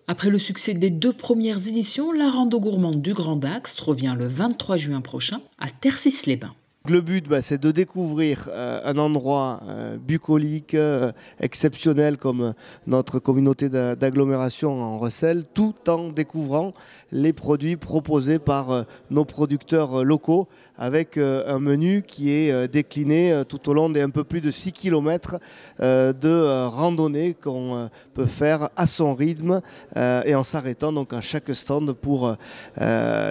Après le succès des 2 premières éditions, la rando gourmande du Grand Dax revient le 23 juin prochain à Tercis-les-Bains. Le but, c'est de découvrir un endroit bucolique, exceptionnel comme notre communauté d'agglomération en Recelle, tout en découvrant les produits proposés par nos producteurs locaux avec un menu qui est décliné tout au long des un peu plus de 6 km de randonnée qu'on peut faire à son rythme et en s'arrêtant donc à chaque stand pour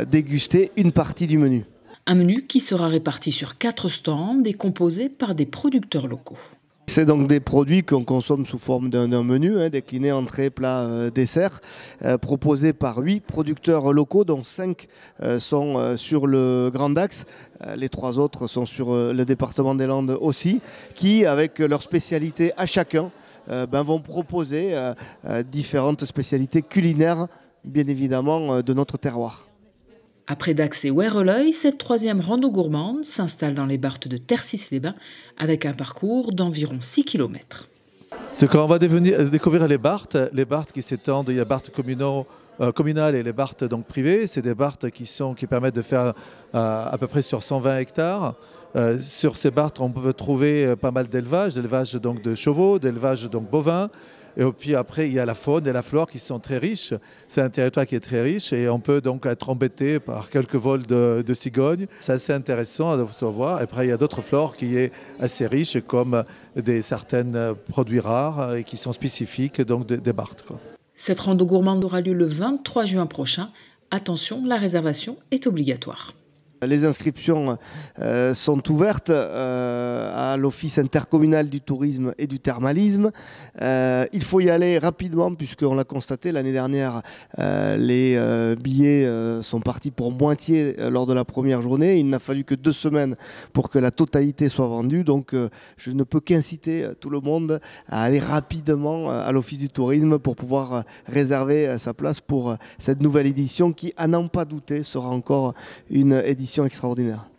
déguster une partie du menu. Un menu qui sera réparti sur 4 stands et composé par des producteurs locaux. C'est donc des produits qu'on consomme sous forme d'un menu, décliné entrée, plat, dessert, proposé par 8 producteurs locaux, dont 5 sont sur le Grand Dax. Les 3 autres sont sur le département des Landes aussi, qui, avec leurs spécialités à chacun, vont proposer différentes spécialités culinaires, bien évidemment, de notre terroir. Après Dax et Werreleuil, cette 3e rando gourmande s'installe dans les Barthes de Tercis-les-Bains avec un parcours d'environ 6 km. Quand on va découvrir les Barthes qui s'étendent, il y a Barthes communales et les Barthes donc privées. C'est des Barthes qui permettent de faire à peu près sur 120 hectares. Sur ces Barthes, on peut trouver pas mal d'élevage donc de chevaux, d'élevage donc bovins. Et puis après, il y a la faune et la flore qui sont très riches. C'est un territoire qui est très riche et on peut donc être embêté par quelques vols de cigognes. C'est assez intéressant à savoir. Après, il y a d'autres flores qui est assez riches comme certains produits rares et qui sont spécifiques donc des Barthes. Cette rando gourmande aura lieu le 23 juin prochain. Attention, la réservation est obligatoire. Les inscriptions sont ouvertes à l'Office intercommunal du tourisme et du thermalisme. Il faut y aller rapidement puisqu'on l'a constaté l'année dernière, les billets sont partis pour moitié lors de la première journée. Il n'a fallu que 2 semaines pour que la totalité soit vendue. Donc je ne peux qu'inciter tout le monde à aller rapidement à l'Office du tourisme pour pouvoir réserver sa place pour cette nouvelle édition qui, à n'en pas douter, sera encore une édition extraordinaire.